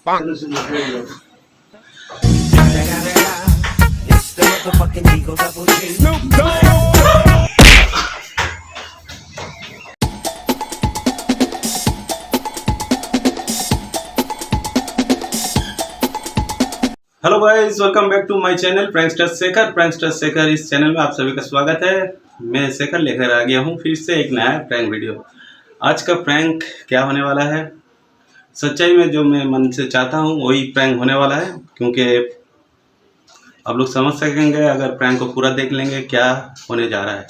Hello guys, welcome back to my channel prankster Shekhar. इस channel में आप सभी का स्वागत है। मैं शेखर लेकर आ गया हूँ फिर से एक नया प्रैंक वीडियो। आज का प्रैंक क्या होने वाला है, सच्चाई में जो मैं मन से चाहता हूँ वही प्रैंक होने वाला है, क्योंकि आप लोग समझ सकेंगे अगर प्रैंक को पूरा देख लेंगे क्या होने जा रहा है।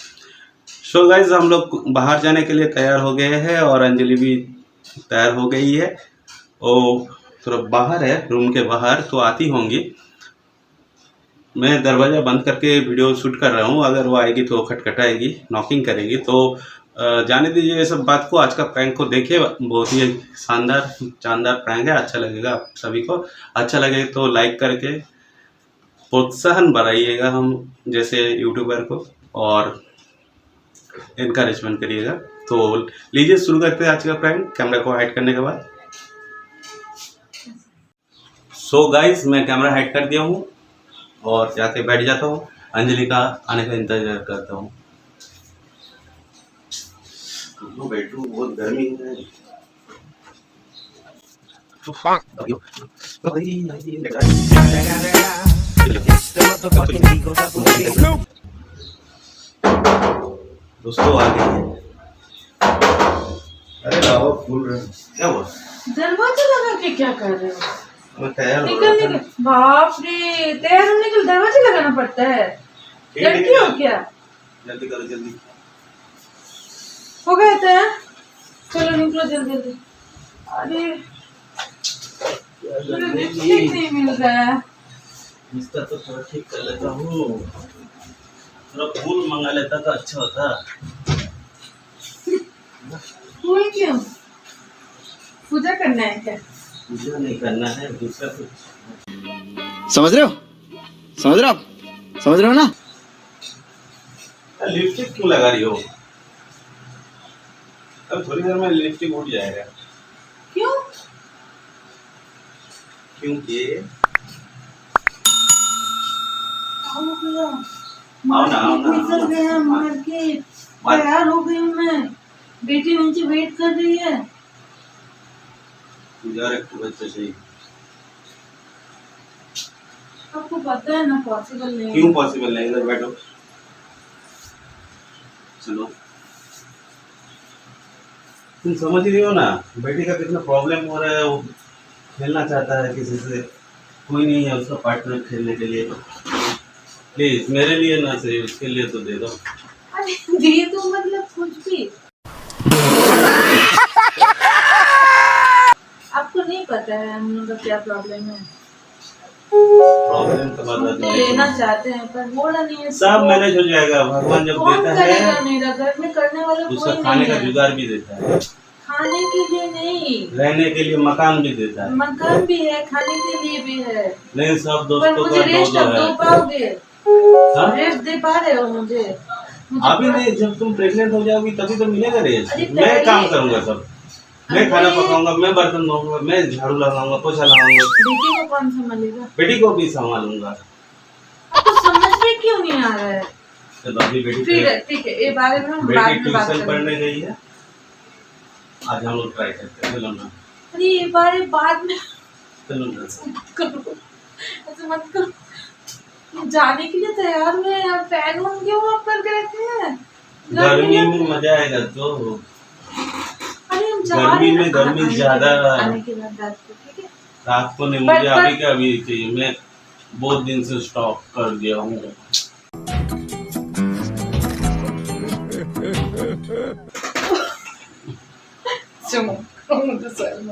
सो गाइस, हम लोग बाहर जाने के लिए तैयार हो गए हैं और अंजलि भी तैयार हो गई है। वो थोड़ा बाहर है, रूम के बाहर, तो आती होंगी। मैं दरवाज़ा बंद करके वीडियो शूट कर रहा हूँ। अगर वो आएगी तो खटखटाएगी, नॉकिंग करेगी, तो जाने दीजिए ये सब बात को। आज का प्रैंक को देखिए, बहुत ही शानदार प्रैंक है। अच्छा लगेगा आप सभी को। अच्छा लगे तो लाइक करके प्रोत्साहन बढ़ाइएगा हम जैसे यूट्यूबर को, और इनकरेजमेंट करिएगा। तो लीजिए शुरू करते हैं आज का प्रैंक, कैमरा को हाइड करने के बाद। सो गाइस, मैं कैमरा हाइड कर दिया हूँ और जाके बैठ जाता हूँ। अंजलि का आने का इंतजार करता हूँ। बैठू, बहुत गर्मी है। दोस्तों आ गई है। अरे लाओ फूल रहे, क्या हुआ? दरवाजा लगा के क्या कर रहे हो? मैं तैयार हो निकलने रहा के बाप रे, तैयार होने के लिए दरवाजा लगाना पड़ता है। लड़की हो क्या? जल्दी करो, जल्दी हो गया तैयार, चलो निकलो जल्दी जल्दी। अरे मुझे लिपस्टिक नहीं मिल रहा है। इसका तो थोड़ा ठीक कर लेता हूँ, थोड़ा फूल मंगा लेता तो अच्छा होता। फूल क्यों? पूजा करना है क्या? पूजा नहीं करना है, दूसरा कुछ। समझ रहे हो? समझ रहे हो ना? लिपस्टिक क्यों लगा रही हो? अब थोड़ी देर में लिपस्टिक उठ जाएगा। क्यों? क्योंकि आओ भैया, आओ ना, निकल गया मार्केट। तैयार हो गई मैं, बेटी नीचे वेट कर रही है। बच्चे से आपको पता है ना पॉसिबल नहीं। क्यों पॉसिबल नहीं? इधर बैठो, चलो। तुम समझ रही हो ना बेटी का कितना प्रॉब्लम हो रहा है। वो खेलना चाहता है किसी से, कोई नहीं है उसका पार्टनर खेलने के लिए। प्लीज मेरे लिए ना सही, उसके लिए तो दे दो। अरे दे दो मतलब कुछ भी। आपको नहीं पता है हम लोग का क्या प्रॉब्लम है। प्रॉब्लम तो बता दो। लेना चाहते हैं पर हो रहा नहीं है। सब मैनेज हो जाएगा, भगवान जब देता है। मेरा घर में करने वाला उसका कोई खाने नहीं का है। जुगाड़ भी देता है, खाने के लिए नहीं, रहने के लिए मकान भी देता है। मकान भी है, खाने के लिए भी है। नहीं, सब पर दोस्तों मुझे का रेस्ट अब दो है। पाओगे? हाँ? रेस्ट दे पा रहे हो मुझे? अभी नहीं, जब तुम प्रेग्नेंट हो जाओगी तभी तो मिलेगा रेस्ट। अरे मैं काम करूंगा सब, मैं खाना अरे पकाऊंगा, मैं बर्तन धोऊंगा, मैं झाड़ू लगाऊंगा, पोछा लगाऊंगा, बेटी को कौन संभालेगा? बेटी को भी संभालूंगा। आपको समझ में क्यों नहीं आ रहा है? तो अभी बेटी ठीक है, ये बारे में हम बाद बेटी में बात ट्यूशन पढ़ने करेंगे। गई है। आज हम लोग ट्राई करते हैं, चलो ना। अरे ये बारे बाद में चलो ना। करो, ऐसे मत करो। जाने के लिए तैयार हुए हैं यार, फैन ऑन क्यों ऑफ करके रखे हैं? गर्मी में मजा आएगा तो। अरे हम जा गर्मी रहे में हैं, गर्मी आने के ज्यादा। बाद- आने के बाद रात को, ठीक है? रात को नहीं, मुझे अभी का अभी चाहिए। मैं बहुत दिन से स्टॉप कर दिया हूँ।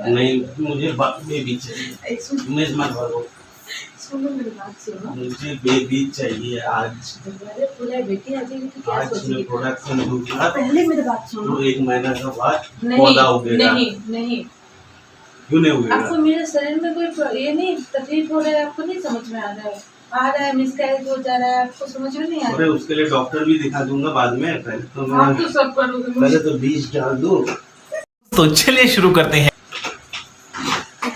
नहीं, मुझे बेबी चाहिए। मैं मत भागो, सुनो मेरी बात सुनो। मुझे बेबी चाहिए आज। बेटी आ जाएगी तो क्या आज मैं सोचेगी? प्रोडक्शन दूंगा पहले मेरी बात सुनो। तो 1 महीना के बाद नहीं पौधा उगेगा। नहीं, क्यों नहीं उगेगा? आपको मेरे शरीर में कोई ये नहीं तकलीफ हो रहा है, आपको नहीं समझ में आ रहा है, मिसकैरेज हो जा रहा है, आपको समझ में नहीं आ अरे रहा। उसके लिए डॉक्टर भी दिखा दूंगा बाद में। पहले तो आप मैं तो सब करोगे। पहले तो बीज डाल दूं। तो चलिए शुरू करते हैं।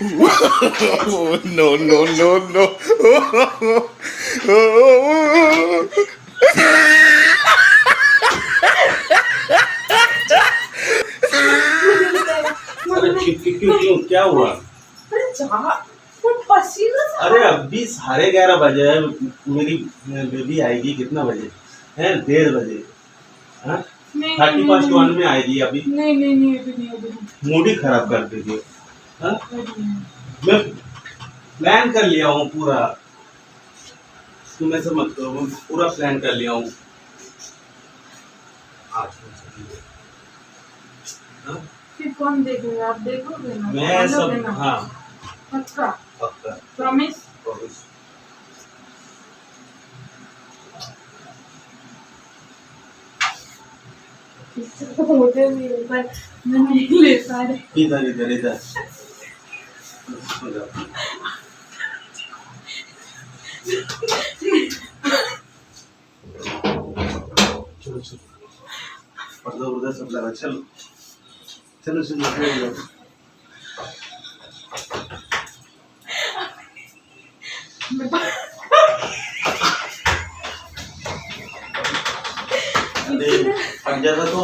no, no, no, no. अरे क्यों क्या हुआ? अरे जा, वो पसीना सा। अरे अभी 11:30 बजे है, मेरी बेबी आएगी कितना बजे है? 1:30 बजे। हाँ, 31 में आएगी अभी। नहीं नहीं नहीं, अभी नहीं, अभी नहीं। मूड ही खराब कर देगी। हाँ, मैं प्लान कर लिया हूँ पूरा, तुम ऐसा मत करो, मैं पूरा प्लान कर लिया हूँ। हाँ? फिर कौन देखेगा? आप देखोगे ना? मैं हम लोग सब, देना। हाँ पक्का पक्का प्रॉमिस। promise। होते भी है, पर मैं नहीं ले पा रही। इधर इधर इधर चलो चलो, पर्दा उधर सब लगा, चलो चलो चलो चलो। अरे फट जाता तो।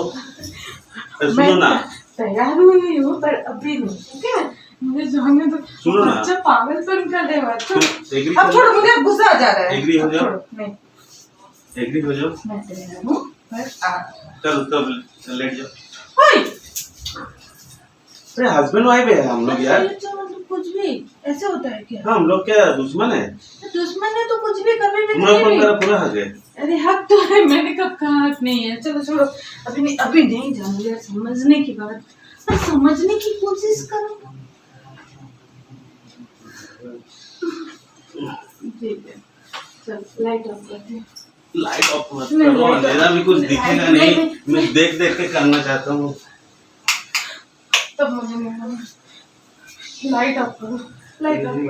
सुनो ना, तैयार हुई हूँ पर अभी नहीं, ठीक है? मुझे जाने दो। सुनो ना। बच्चा पागलपन कर देगा। तुम एग्री अब छोड़ो, मुझे गुस्सा आ जा रहा है। एग्री हो जाओ। छोड़ो, नहीं, एग्री हो जाओ। मैं तैयार हूँ पर चलो तब लेट जाओ। ओए! अरे हस्बैंड वाइफ है हम लोग यार। मतलब कुछ भी ऐसे होता है क्या? हाँ, हम लोग क्या दुश्मन है? दुश्मन है तो कुछ भी कभी भी तुम लोग को नहीं। मेरा पूरा हक है। अरे हक तो है, मैंने कब कहा हक नहीं है? चलो छोड़ो, अभी नहीं जाऊंगी यार, समझने की बात, पर समझने की कोशिश करो। ठीक है, चल लाइट ऑफ करते हैं। लाइट ऑफ मत नहीं, करो, लाइट अंधेरा भी कुछ दिखेगा नहीं, नहीं। मैं देख देख के करना चाहता हूँ। तब मुझे नहीं, लाइट ऑफ करो, लाइट ऑफ करो।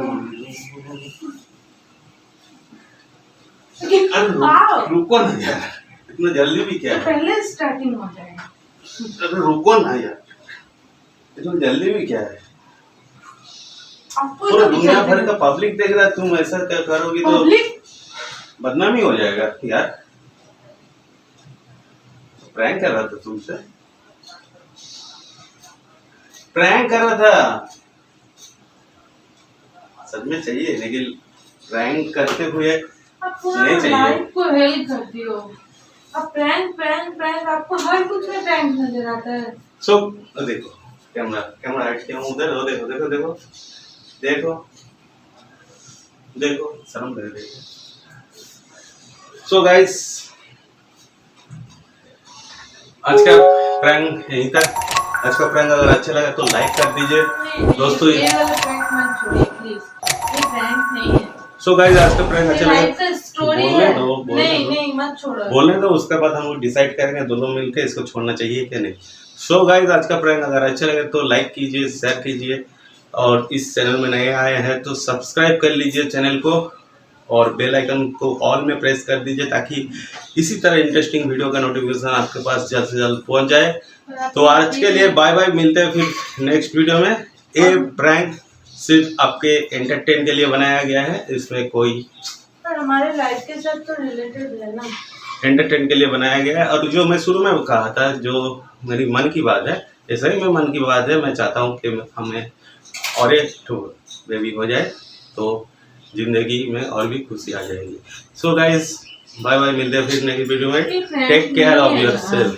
अरे आओ। रुको ना यार, इतना जल्दी भी क्या तो है? पहले स्टार्टिंग हो जाएगा। अरे रुको ना यार, इतना जल्दी भी क्या है? आपको पूरा तो दुनिया भर का पब्लिक देख रहा है, तुम ऐसा क्या करोगी तो पब्लिक बदनामी हो जाएगा यार। प्रैंक कर रहा था तुमसे, प्रैंक कर रहा था। सच में चाहिए, लेकिन प्रैंक करते हुए आप पूरा नहीं चाहिए। लाइफ को हेल करती हो। अब प्रैंक प्रैंक प्रैंक, आपको हर कुछ में प्रैंक नजर आता है। सो देखो, कैमरा कैमरा हट के उधर हो, देखो देखो देखो देखो देखो, शर्म लग रही है। सो गाइस, आज का प्रैंक यहीं तक। आज का प्रैंक अगर अच्छा लगा तो लाइक कर दीजिए दोस्तों। ये वाला प्रैंक मत छोड़िए प्लीज, ये प्रैंक नहीं है। सो गाइस, आज का प्रैंक अच्छा लाइफ लगा का स्टोरी बोलने है। दो, बोलने नहीं दो। नहीं, मत छोड़ो। बोलने दो, उसके बाद हम लोग डिसाइड करेंगे दोनों मिलकर इसको छोड़ना चाहिए कि नहीं। सो गाइस, आज का प्रैंक अगर अच्छा लगे तो लाइक कीजिए, शेयर कीजिए, और इस चैनल में नए आए हैं तो सब्सक्राइब कर लीजिए चैनल को, और बेल आइकन को ऑल में प्रेस कर दीजिए ताकि इसी तरह इंटरेस्टिंग वीडियो का नोटिफिकेशन आपके पास जल्द से जल्द पहुंच जाए। तो आज के लिए बाय बाय, मिलते हैं फिर नेक्स्ट वीडियो में। ये प्रैंक सिर्फ आपके एंटरटेन के लिए बनाया गया है, इसमें कोई पर हमारे लाइफ के साथ तो रिलेटेड है ना। एंटरटेन के लिए बनाया गया है। और जो मैं शुरू में कहा था, जो मेरी मन की बात है, ऐसा ही मैं मन की बात है, मैं चाहता हूँ कि हमें और एक बेबी हो जाए तो जिंदगी में और भी खुशी आ जाएगी। सो गाइस, बाय बाय, मिलते हैं फिर नेक्स्ट वीडियो में। Take care of yourself.